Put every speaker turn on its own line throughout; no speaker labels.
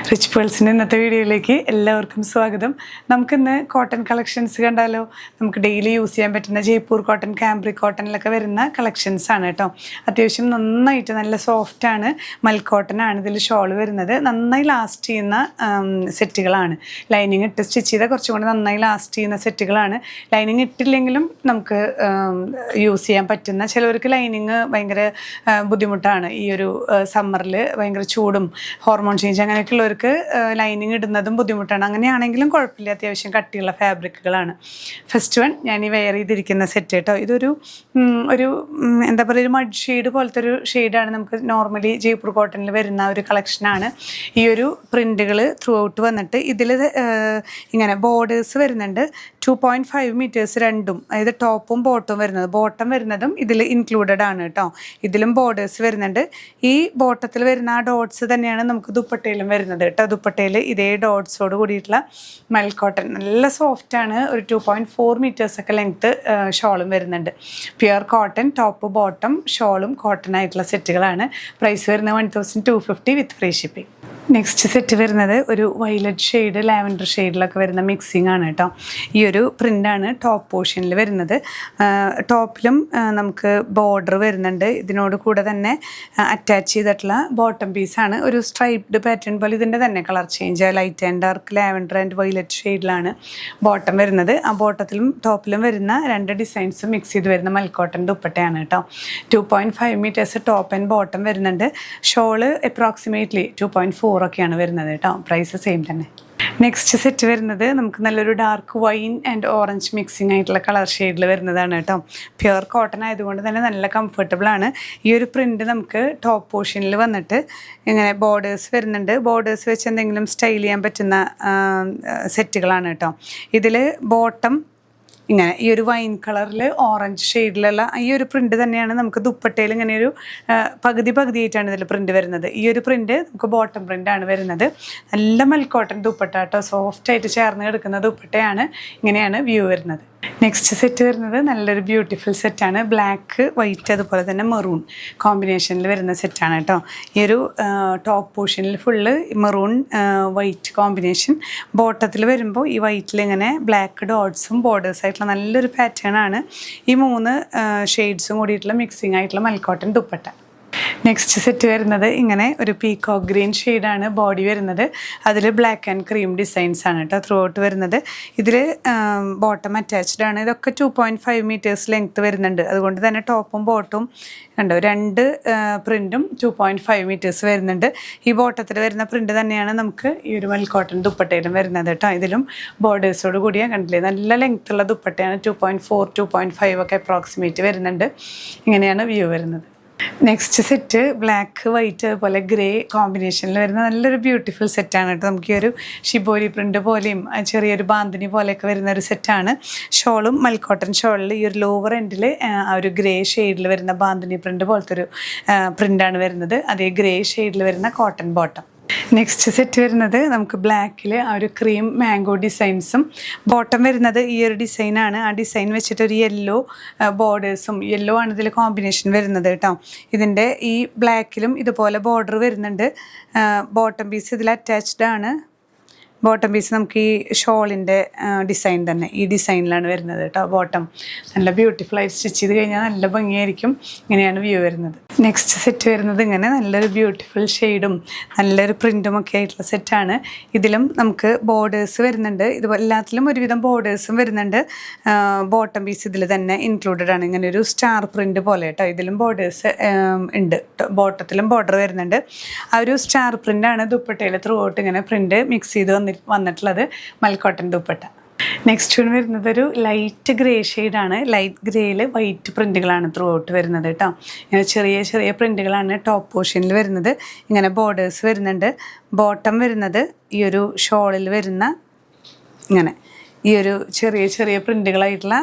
Rich പേൾസിൻ്റെ ഇന്നത്തെ വീഡിയോയിലേക്ക് എല്ലാവർക്കും സ്വാഗതം. നമുക്കിന്ന് കോട്ടൺ കളക്ഷൻസ് കണ്ടാലോ. നമുക്ക് ഡെയിലി യൂസ് ചെയ്യാൻ പറ്റുന്ന ജയ്പൂർ കോട്ടൺ, കാംബ്രിക് കോട്ടണിലൊക്കെ വരുന്ന കളക്ഷൻസ് ആണ് കേട്ടോ. അത്യാവശ്യം നന്നായിട്ട് നല്ല സോഫ്റ്റാണ്, മൽ കോട്ടൺ ആണ് ഇതിൽ ഷോൾ വരുന്നത്. നന്നായി ലാസ്റ്റ് ചെയ്യുന്ന സെറ്റുകളാണ്. ലൈനിങ് ഇട്ട് സ്റ്റിച്ച് ചെയ്താൽ കുറച്ചും കൂടി നന്നായി ലാസ്റ്റ് ചെയ്യുന്ന സെറ്റുകളാണ്. ലൈനിങ് ഇട്ടില്ലെങ്കിലും നമുക്ക് യൂസ് ചെയ്യാൻ പറ്റുന്ന, ചിലവർക്ക് ലൈനിങ് ഭയങ്കര ബുദ്ധിമുട്ടാണ്. ഈ ഒരു സമ്മറിൽ ഭയങ്കര ചൂടും ഹോർമോൺ ചേഞ്ച് അങ്ങനെയൊക്കെ ഉള്ളവർക്ക് ലൈനിങ് ഇടുന്നതും ബുദ്ധിമുട്ടാണ്. അങ്ങനെയാണെങ്കിലും കുഴപ്പമില്ല, അത്യാവശ്യം കട്ടിയുള്ള ഫാബ്രിക്കുകളാണ്. ഫസ്റ്റ് വൺ ഞാൻ ഈ വെയർ ചെയ്തിരിക്കുന്ന സെറ്റ് കേട്ടോ. ഇതൊരു എന്താ പറയുക, ഒരു മഡ് ഷെയ്ഡ് പോലത്തെ ഒരു ഷെയ്ഡാണ്. നമുക്ക് നോർമലി ജയ്പൂർ കോട്ടണിൽ വരുന്ന ഒരു കളക്ഷനാണ്. ഈ ഒരു പ്രിൻറ്റുകൾ ത്രൂ ഔട്ട് വന്നിട്ട് ഇതിൽ ഇങ്ങനെ ബോർഡേഴ്സ് വരുന്നുണ്ട്. 2.5 മീറ്റേഴ്സ് രണ്ടും, അതായത് ടോപ്പും ബോട്ടും വരുന്നത്. ബോട്ടം വരുന്നതും ഇതിൽ ഇൻക്ലൂഡഡ് ആണ് കേട്ടോ. ഇതിലും ബോർഡേഴ്സ് വരുന്നുണ്ട്. ഈ ബോട്ടത്തിൽ വരുന്ന ആ ഡോട്ട്സ് തന്നെയാണ് നമുക്ക് ദുപ്പട്ടയിലും വരുന്നത് കേട്ടോ. ദുപ്പട്ടയിൽ ഇതേ ഡോട്ട്സോട് കൂടിയിട്ടുള്ള മൽ കോട്ടൺ, നല്ല സോഫ്റ്റാണ്. ഒരു 2.4 മീറ്റേഴ്സൊക്കെ ലെങ്ത്ത് ഷോളും വരുന്നുണ്ട്. പ്യുർ കോട്ടൺ, ടോപ്പ് ബോട്ടം ഷോളും കോട്ടൺ ആയിട്ടുള്ള സെറ്റുകളാണ്. പ്രൈസ് വരുന്നത് 1250 with free shipping. Next set വരുന്നത് ഒരു വയലറ്റ് ഷെയ്ഡ്, ലാവൻഡർ ഷെയ്ഡിലൊക്കെ വരുന്ന മിക്സിംഗ് ആണ് കേട്ടോ. ഈ ഒരു പ്രിൻ്റാണ് ടോപ്പ് പോർഷനിൽ വരുന്നത്. ടോപ്പിലും നമുക്ക് ബോർഡർ വരുന്നുണ്ട്. ഇതിനോട് കൂടെ തന്നെ അറ്റാച്ച് ചെയ്തിട്ടുള്ള ബോട്ടം പീസാണ്. ഒരു സ്ട്രൈപ്ഡ് പാറ്റേൺ പോലെ ഇതിൻ്റെ തന്നെ colour change, light and dark, lavender and violet ഷെയ്ഡിലാണ് ബോട്ടം വരുന്നത്. ആ ബോട്ടത്തിലും ടോപ്പിലും വരുന്ന രണ്ട് ഡിസൈൻസ് മിക്സ് ചെയ്ത് വരുന്ന മൽക്കോട്ടൺ ദുപ്പട്ടയാണ് കേട്ടോ. 2.5 മീറ്റേഴ്സ് ടോപ്പ് ആൻഡ് ബോട്ടം വരുന്നുണ്ട്. ഷോള് അപ്രോക്സിമേറ്റ്ലി 2.4 ഒക്കെയാണ് വരുന്നത് കേട്ടോ. പ്രൈസ് സെയിം തന്നെ. നെക്സ്റ്റ് സെറ്റ് വരുന്നത് നമുക്ക് നല്ലൊരു dark wine and orange mixing ആയിട്ടുള്ള കളർ ഷെയ്ഡിൽ വരുന്നതാണ് കേട്ടോ. പ്യുർ കോട്ടൺ ആയതുകൊണ്ട് തന്നെ നല്ല കംഫർട്ടബിൾ ആണ്. ഈ ഒരു പ്രിൻ്റ് നമുക്ക് ടോപ്പ് പോർഷനിൽ വന്നിട്ട് ഇങ്ങനെ ബോർഡേഴ്സ് വരുന്നുണ്ട്. ബോർഡേഴ്സ് വെച്ച് എന്തെങ്കിലും സ്റ്റൈൽ ചെയ്യാൻ പറ്റുന്ന സെറ്റുകളാണ് കേട്ടോ. ഇതിൽ ബോട്ടം ഇങ്ങനെ ഈ ഒരു വൈൻ കളറിൽ ഓറഞ്ച് ഷെയ്ഡിലുള്ള ഈ ഒരു പ്രിൻ്റ് തന്നെയാണ് നമുക്ക് ദുപ്പട്ടയിൽ ഇങ്ങനെ ഒരു പകുതിയായിട്ടാണ് ഇതിൽ പ്രിൻ്റ് വരുന്നത്. ഈ ഒരു പ്രിൻ്റ് നമുക്ക് ബോട്ടം പ്രിൻ്റാണ് വരുന്നത്. നല്ല മൽക്കോട്ടൺ ദുപ്പട്ട കേട്ടോ, സോഫ്റ്റായിട്ട് ചേർന്ന് കിടക്കുന്ന ദുപ്പട്ടയാണ്. ഇങ്ങനെയാണ് വ്യൂ വരുന്നത്. നെക്സ്റ്റ് സെറ്റ് വരുന്നത് നല്ലൊരു ബ്യൂട്ടിഫുൾ സെറ്റാണ്. ബ്ലാക്ക്, വൈറ്റ്, അതുപോലെ തന്നെ മെറൂൺ കോമ്പിനേഷനിൽ വരുന്ന സെറ്റാണ് കേട്ടോ. ഈ ഒരു ടോപ്പ് പോർഷനിൽ ഫുള്ള് മെറൂൺ വൈറ്റ് കോമ്പിനേഷൻ. ബോട്ടത്തിൽ വരുമ്പോൾ ഈ വൈറ്റിൽ ഇങ്ങനെ ബ്ലാക്ക് ഡോട്ട്സും ബോർഡേഴ്സ് ആയിട്ടുള്ള നല്ലൊരു പാറ്റേൺ ആണ്. ഈ 3 ഷെയ്ഡ്സും കൂടിയിട്ടുള്ള മിക്സിംഗ് ആയിട്ടുള്ള മൽക്കോട്ടൺ ദുപ്പട്ട. നെക്സ്റ്റ് സെറ്റ് വരുന്നത് ഇങ്ങനെ ഒരു പീകോക്ക് ഗ്രീൻ ഷെയ്ഡാണ് ബോഡി വരുന്നത്. അതിൽ ബ്ലാക്ക് ആൻഡ് ക്രീം ഡിസൈൻസ് ആണ് കേട്ടോ ത്രൂ ഔട്ട് വരുന്നത്. ഇതിൽ ബോട്ടം അറ്റാച്ച്ഡ് ആണ്. ഇതൊക്കെ 2.5 മീറ്റേഴ്സ് ലെങ്ത്ത് വരുന്നുണ്ട്. അതുകൊണ്ട് തന്നെ ടോപ്പും ബോട്ടും കണ്ടോ, രണ്ട് പ്രിൻറ്റും 2.5 മീറ്റേഴ്സ് വരുന്നുണ്ട്. ഈ ബോട്ടത്തിൽ വരുന്ന പ്രിൻ്റ് തന്നെയാണ് നമുക്ക് ഈ ഒരു മൽക്കോട്ടൺ ദുപ്പട്ടയിലും വരുന്നത് കേട്ടോ. ഇതിലും ബോർഡേഴ്സോട് കൂടിയാൽ കണ്ടില്ലേ, നല്ല ലെങ്ത്തുള്ള ദുപ്പട്ടയാണ്. 2.4, 2.5 ഒക്കെ അപ്രോക്സിമേറ്റ് വരുന്നുണ്ട്. ഇങ്ങനെയാണ് വ്യൂ വരുന്നത്. നെക്സ്റ്റ് സെറ്റ് ബ്ലാക്ക്, വൈറ്റ്, അതുപോലെ ഗ്രേ കോമ്പിനേഷനിൽ വരുന്ന നല്ലൊരു ബ്യൂട്ടിഫുൾ സെറ്റാണ് കേട്ടോ. നമുക്ക് ഈ ഒരു ഷിബോരി പ്രിൻ്റ് പോലെയും ചെറിയൊരു ബാന്തിനി പോലെയൊക്കെ വരുന്ന ഒരു സെറ്റാണ്. ഷോളും മൽക്കോട്ടൺ ഷോളിൽ ഈ ഒരു ലോവർ എൻഡിൽ ആ ഒരു ഗ്രേ ഷെയ്ഡിൽ വരുന്ന ബാന്തിനി പ്രിൻ്റ് പോലത്തെ ഒരു പ്രിൻ്റാണ് വരുന്നത്. അതേ ഗ്രേ ഷെയ്ഡിൽ വരുന്ന കോട്ടൺ ബോട്ടം. നെക്സ്റ്റ് സെറ്റ് വരുന്നത് നമുക്ക് ബ്ലാക്കിൽ ആ ഒരു ക്രീം മാംഗോ ഡിസൈൻസും, ബോട്ടം വരുന്നത് ഈ ഒരു ഡിസൈനാണ്. ആ ഡിസൈൻ വെച്ചിട്ട് ഒരു യെല്ലോ ബോർഡേഴ്സും, യെല്ലോ ആണ് ഇതിൽ കോമ്പിനേഷൻ വരുന്നത് കേട്ടോ. ഇതിൻ്റെ ഈ ബ്ലാക്കിലും ഇതുപോലെ ബോർഡർ വരുന്നുണ്ട്. ബോട്ടം പീസ് ഇതിൽ അറ്റാച്ച്ഡ് ആണ്. ബോട്ടം പീസ് നമുക്ക് ഈ ഷോളിൻ്റെ ഡിസൈൻ തന്നെ ഈ ഡിസൈനിലാണ് വരുന്നത് കേട്ടോ. ബോട്ടം നല്ല ബ്യൂട്ടിഫുള്ളായി സ്റ്റിച്ച് ചെയ്ത് കഴിഞ്ഞാൽ നല്ല ഭംഗിയായിരിക്കും. ഇങ്ങനെയാണ് വ്യൂ വരുന്നത്. നെക്സ്റ്റ് സെറ്റ് വരുന്നത് ഇങ്ങനെ നല്ലൊരു ബ്യൂട്ടിഫുൾ ഷെയ്ഡും നല്ലൊരു പ്രിൻറ്റും ഒക്കെ ആയിട്ടുള്ള സെറ്റാണ്. ഇതിലും നമുക്ക് ബോർഡേഴ്സ് വരുന്നുണ്ട്. ഇതുപോലെ എല്ലാത്തിലും ഒരുവിധം ബോർഡേഴ്സും വരുന്നുണ്ട്. ബോട്ടം പീസ് ഇതിൽ തന്നെ ഇൻക്ലൂഡഡ് ആണ്. ഇങ്ങനെ ഒരു സ്റ്റാർ പ്രിൻറ്റ് പോലെ കേട്ടോ. ഇതിലും ബോർഡേഴ്സ് ഉണ്ട്. ബോട്ടത്തിലും ബോർഡർ വരുന്നുണ്ട്. ആ ഒരു സ്റ്റാർ പ്രിൻ്റാണ് ദുപ്പട്ടയിൽ ത്രൂ ഔട്ട് ഇങ്ങനെ പ്രിൻറ്റ് മിക്സ് ചെയ്ത് വന്നിട്ടുള്ളത് മൽക്കോട്ടൺ ദുപ്പട്ട. നെക്സ്റ്റ് വൺ വരുന്നത് ഒരു ലൈറ്റ് ഗ്രേ ഷെയ്ഡാണ്. ലൈറ്റ് ഗ്രേയിൽ വൈറ്റ് പ്രിൻറ്റുകളാണ് ത്രൂ ഔട്ട് വരുന്നത് കേട്ടോ. ഇങ്ങനെ ചെറിയ ചെറിയ പ്രിൻറ്റുകളാണ് ടോപ്പ് പോർഷനിൽ വരുന്നത്. ഇങ്ങനെ ബോർഡേഴ്സ് വരുന്നുണ്ട്. ബോട്ടം വരുന്നത് ഈ ഒരു ഷോളിൽ വരുന്ന ഇങ്ങനെ ഈ ഒരു ചെറിയ ചെറിയ പ്രിൻറ്റുകളായിട്ടുള്ള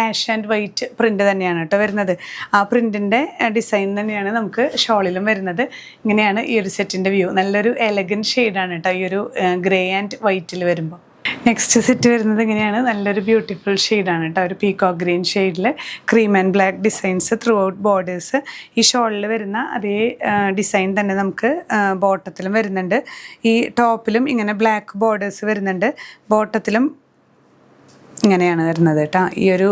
ആഷ് ആൻഡ് വൈറ്റ് പ്രിൻ്റ് തന്നെയാണ് കേട്ടോ വരുന്നത്. ആ പ്രിൻറ്റിൻ്റെ ഡിസൈൻ തന്നെയാണ് നമുക്ക് ഷോളിലും വരുന്നത്. ഇങ്ങനെയാണ് ഈ ഒരു സെറ്റിൻ്റെ വ്യൂ. നല്ലൊരു എലഗൻറ്റ് ഷെയ്ഡാണ് കേട്ടോ ഈ ഒരു ഗ്രേ ആൻഡ് വൈറ്റിൽ വരുമ്പോൾ. നെക്സ്റ്റ് സെറ്റ് വരുന്നത് ഇങ്ങനെയാണ്. നല്ലൊരു ബ്യൂട്ടിഫുൾ ഷെയ്ഡാണ് കേട്ടോ. ഒരു പീകോക്ക് ഗ്രീൻ ഷെയ്ഡിൽ cream and black designs through out borders. ഈ ഷോളിൽ വരുന്ന അതേ ഡിസൈൻ തന്നെ നമുക്ക് ബോട്ടത്തിലും വരുന്നുണ്ട്. ഈ ടോപ്പിലും ഇങ്ങനെ ബ്ലാക്ക് ബോർഡേഴ്സ് വരുന്നുണ്ട്, ബോട്ടത്തിലും ഇങ്ങനെയാണ് വരുന്നത് കേട്ടോ. ഈ ഒരു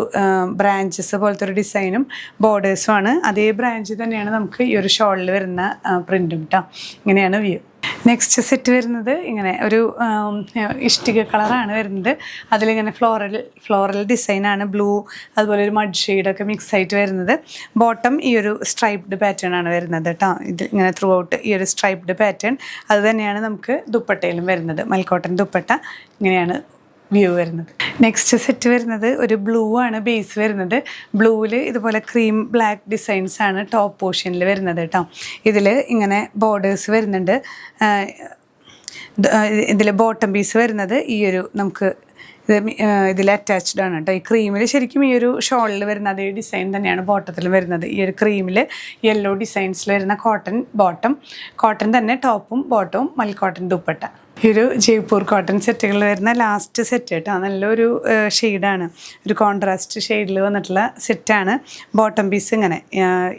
ബ്രാഞ്ചസ് പോലത്തെ ഒരു ഡിസൈനും ബോർഡേഴ്സും ആണ്. അതേ ബ്രാഞ്ച് തന്നെയാണ് നമുക്ക് ഈ ഒരു ഷോളിൽ വരുന്ന പ്രിൻറ്റും കേട്ടോ. ഇങ്ങനെയാണ് വ്യൂ. നെക്സ്റ്റ് സെറ്റ് വരുന്നത് ഇങ്ങനെ ഒരു ഇഷ്ടിക കളറാണ് വരുന്നത്. അതിലിങ്ങനെ ഫ്ലോറൽ ഡിസൈനാണ്, ബ്ലൂ അതുപോലെ ഒരു മഡ് ഷെയ്ഡൊക്കെ മിക്സ് ആയിട്ട് വരുന്നത്. ബോട്ടം ഈ ഒരു സ്ട്രൈപ്ഡ് പാറ്റേൺ ആണ് വരുന്നത് കേട്ടോ. ഇത് ഇങ്ങനെ ത്രൂ ഔട്ട് ഈ ഒരു സ്ട്രൈപ്ഡ് പാറ്റേൺ അത് തന്നെയാണ് നമുക്ക് ദുപ്പട്ടയിലും വരുന്നത്. മൽക്കോട്ടൻ ദുപ്പട്ട ഇങ്ങനെയാണ് വ്യൂ വരുന്നത്. നെക്സ്റ്റ് സെറ്റ് വരുന്നത് ഒരു ബ്ലൂ ആണ് ബേസ് വരുന്നത്. ബ്ലൂവിൽ ഇതുപോലെ ക്രീം ബ്ലാക്ക് ഡിസൈൻസ് ആണ് ടോപ്പ് പോർഷനിൽ വരുന്നത് കേട്ടോ. ഇതിൽ ഇങ്ങനെ ബോർഡേഴ്സ് വരുന്നുണ്ട്. ഇതിൽ ബോട്ടം പീസ് വരുന്നത് ഈ ഒരു നമുക്ക് ഇതിൽ അറ്റാച്ച്ഡ് ആണ് കേട്ടോ. ഈ ക്രീമിൽ ശരിക്കും ഈ ഒരു ഷോളിൽ വരുന്ന അതേ ഡിസൈൻ തന്നെയാണ് ബോട്ടത്തിൽ വരുന്നത്. ഈ ഒരു ക്രീമിൽ യെല്ലോ ഡിസൈൻസിൽ വരുന്ന കോട്ടൺ തന്നെ ടോപ്പും ബോട്ടവും മൽക്കോട്ടൻ ദുപ്പട്ട. ഈ ഒരു ജയ്പൂർ കോട്ടൺ സെറ്റുകളിൽ വരുന്ന ലാസ്റ്റ് സെറ്റ് കേട്ടോ. നല്ലൊരു ഷെയ്ഡാണ്, ഒരു കോൺട്രാസ്റ്റ് ഷെയ്ഡിൽ വന്നിട്ടുള്ള സെറ്റാണ്. ബോട്ടം പീസ് ഇങ്ങനെ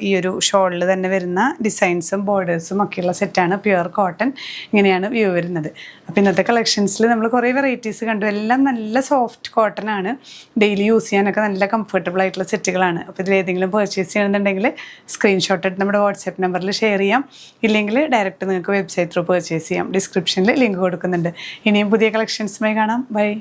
ഈ ഒരു ഷോളിൽ തന്നെ വരുന്ന ഡിസൈൻസും ബോർഡേഴ്സും ഒക്കെയുള്ള സെറ്റാണ്. പ്യുവർ കോട്ടൺ ഇങ്ങനെയാണ് വ്യൂ വരുന്നത്. അപ്പോൾ ഇന്നത്തെ കളക്ഷൻസിൽ നമ്മൾ കുറേ വെറൈറ്റീസ് കണ്ടു. എല്ലാം നല്ല സോഫ്റ്റ് കോട്ടൺ ആണ്, ഡെയിലി യൂസ് ചെയ്യാനൊക്കെ നല്ല കംഫർട്ടബിൾ ആയിട്ടുള്ള സെറ്റുകളാണ്. അപ്പോൾ ഇതിലേതെങ്കിലും പർച്ചേസ് ചെയ്യണമെന്നുണ്ടെങ്കിൽ സ്ക്രീൻഷോട്ട് എടുത്ത് നമ്മുടെ വാട്സാപ്പ് നമ്പറിൽ ഷെയർ ചെയ്യാം. ഇല്ലെങ്കിൽ ഡയറക്റ്റ് നിങ്ങൾക്ക് വെബ്സൈറ്റ് ത്രൂ പർച്ചേസ് ചെയ്യാം. ഡിസ്ക്രിപ്ഷനിൽ ലിങ്ക് കൊടുക്കുന്നുണ്ട്. ഇനിയും പുതിയ കളക്ഷൻസുമായി കാണാം. ബൈ.